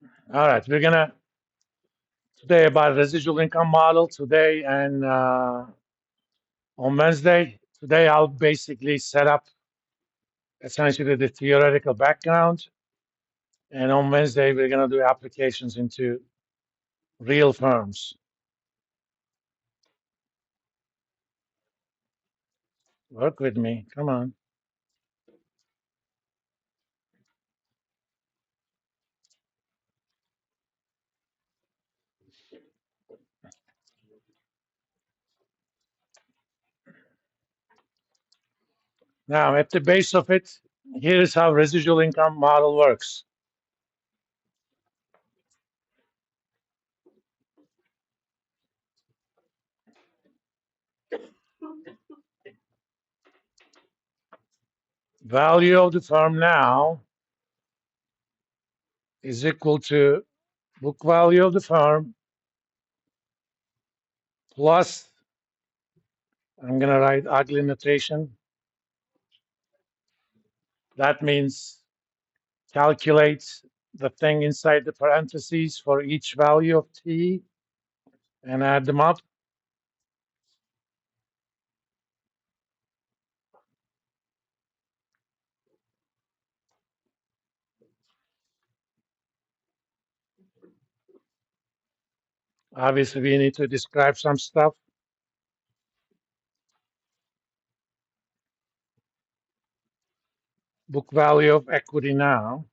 All right, we're gonna today about residual income model today and on Wednesday. Today I'll basically set up essentially the theoretical background, and on Wednesday we're gonna do applications into real firms. Work with me, come on. Now at the base of it, here is how residual income model works. Value of the firm now is equal to book value of the firm plus, I'm going to write ugly notation. That means calculate the thing inside the parentheses for each value of t and add them up. Obviously, we need to describe some stuff. Book value of equity now.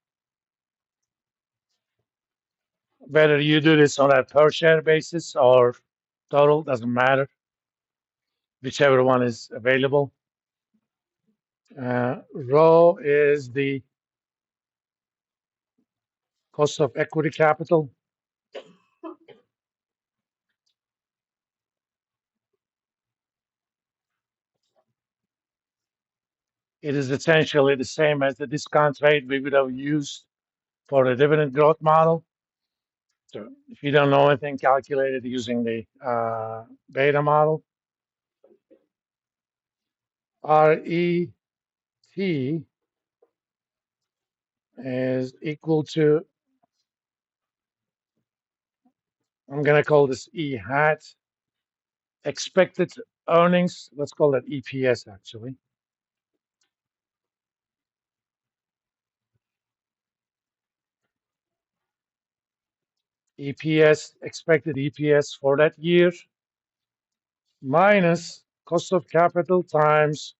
Whether you do this on a per share basis or total, doesn't matter. Whichever one is available. Rho is the cost of equity capital. It is essentially the same as the discount rate we would have used for the dividend growth model. So if you don't know anything, calculate it using the beta model. RET is equal to, I'm going to call this E hat, expected earnings. Let's call that EPS actually. EPS, expected EPS for that year, minus cost of capital times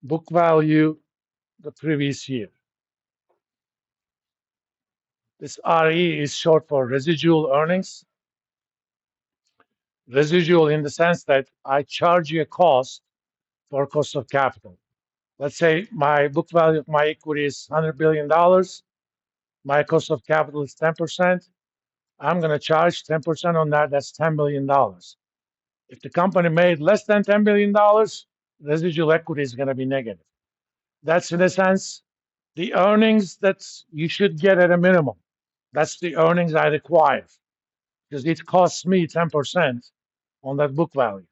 book value the previous year. This RE is short for residual earnings. Residual in the sense that I charge you a cost for cost of capital. Let's say my book value of my equity is $100 billion. My cost of capital is 10%. I'm going to charge 10% on that. That's $10 million. If the company made less than $10 billion, residual equity is going to be negative. That's in a sense the earnings that you should get at a minimum. That's the earnings I require because it costs me 10% on that book value.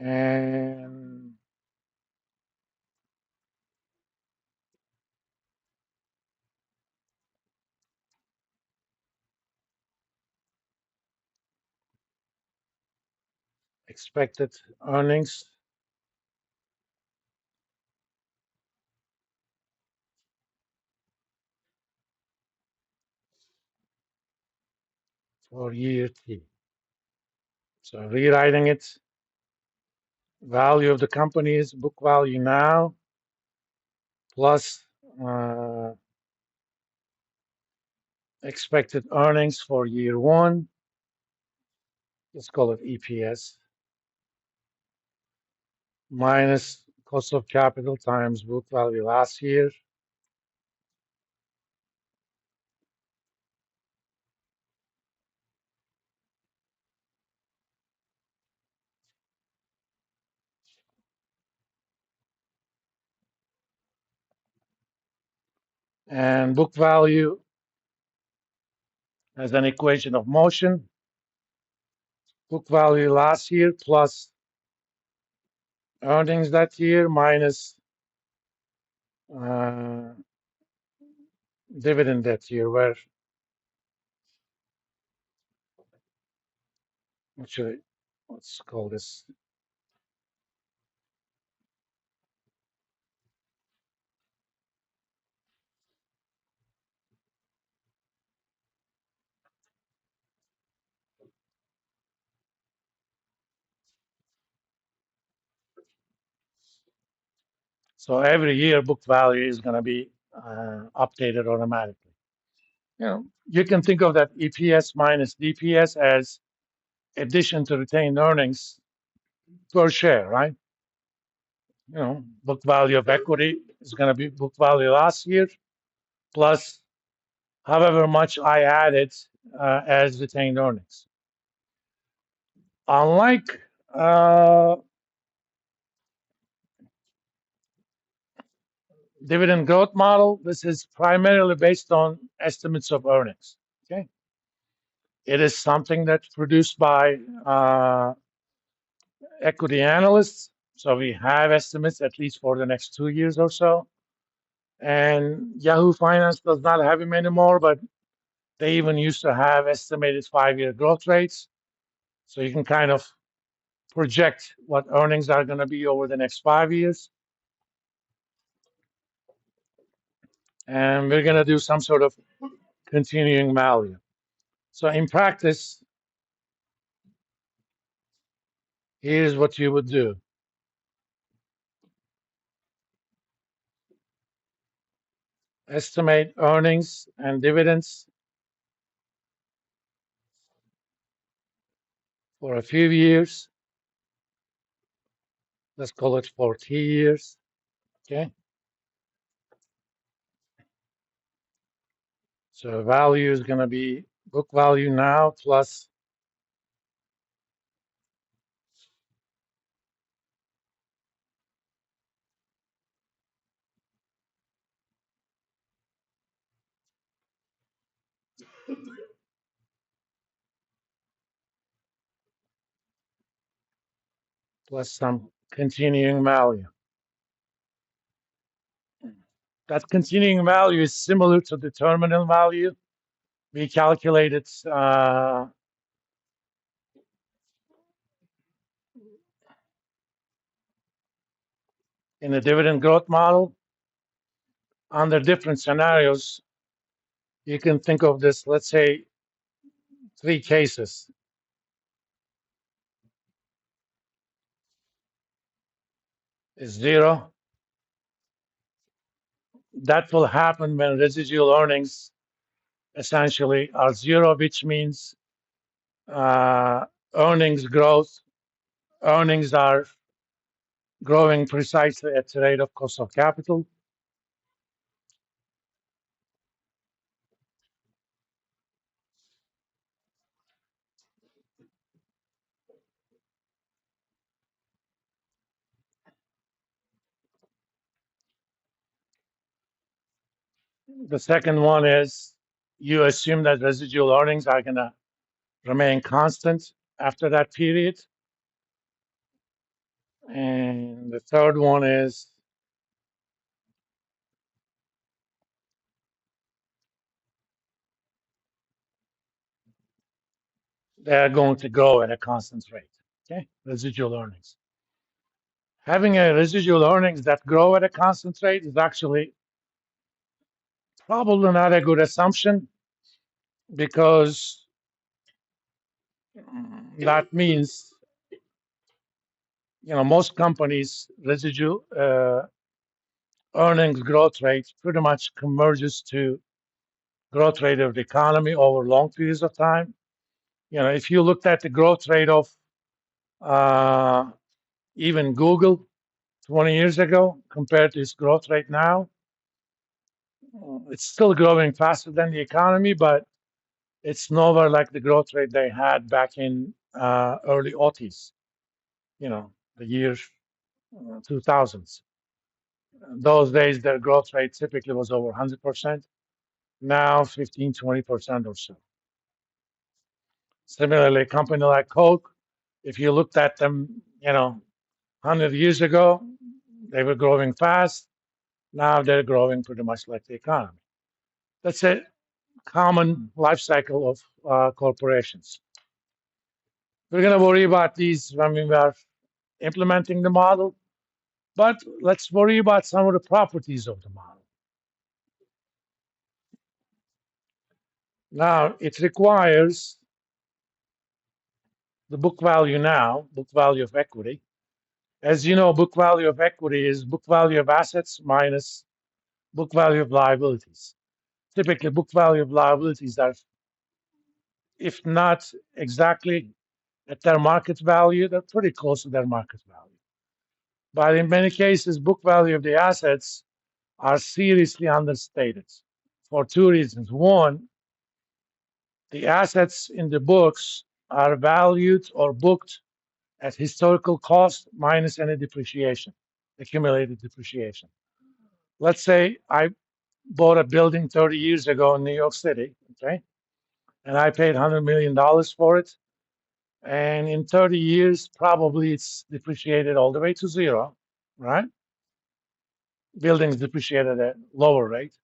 And expected earnings for year T. So rewriting it, value of the company is book value now plus expected earnings for year one. Let's call it EPS minus cost of capital times book value last year. And book value as an equation of motion. Book value last year plus earnings that year minus dividend that year, where actually, let's call this. So every year, book value is going to be updated automatically. You can think of that EPS minus DPS as addition to retained earnings per share, right? Book value of equity is going to be book value last year plus however much I added as retained earnings. Unlike dividend growth model, this is primarily based on estimates of earnings. Okay, it is something that's produced by equity analysts, so we have estimates at least for the next 2 years or so. And Yahoo Finance does not have them anymore, but they even used to have estimated 5-year growth rates. So you can kind of project what earnings are going to be over the next 5 years. And we're going to do some sort of continuing value. So in practice, here's what you would do. Estimate earnings and dividends for a few years. Let's call it 40 years. Okay. So value is going to be book value now plus some continuing value. That continuing value is similar to the terminal value. We calculate it in a dividend growth model. Under different scenarios, you can think of this, let's say, 3 cases. Is 0. That will happen when residual earnings essentially are 0, which means earnings growth. Earnings are growing precisely at the rate of cost of capital. The second one is you assume that residual earnings are going to remain constant after that period. And the third one is they're going to grow at a constant rate. Okay, residual earnings. Having a residual earnings that grow at a constant rate is actually probably not a good assumption because that means most companies residual earnings growth rate pretty much converges to growth rate of the economy over long periods of time. If you looked at the growth rate of even Google 20 years ago compared to its growth rate now, it's still growing faster than the economy, but it's nowhere like the growth rate they had back in early '80s, the year 2000s. Those days, their growth rate typically was over 100%. Now, 15, 20% or so. Similarly, a company like Coke, if you looked at them, 100 years ago, they were growing fast. Now they're growing pretty much like the economy. That's a common life cycle of corporations. We're going to worry about these when we are implementing the model, but let's worry about some of the properties of the model. Now, it requires the book value now, book value of equity. As you know, book value of equity is book value of assets minus book value of liabilities. Typically, book value of liabilities are, if not exactly at their market value, they're pretty close to their market value. But in many cases, book value of the assets are seriously understated for two reasons. One, the assets in the books are valued or booked at historical cost minus any depreciation, accumulated depreciation. Let's say I bought a building 30 years ago in New York City, okay, and I paid $100 million for it. And in 30 years, probably it's depreciated all the way to zero, right? Buildings depreciate at a lower rate.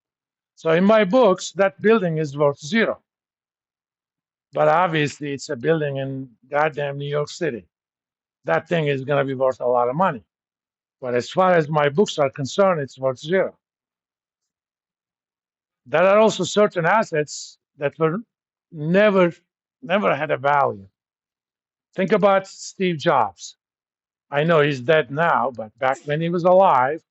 So in my books, that building is worth zero. But obviously, it's a building in goddamn New York City. That thing is going to be worth a lot of money. But as far as my books are concerned, it's worth zero. There are also certain assets that were never, never had a value. Think about Steve Jobs. I know he's dead now, but back when he was alive,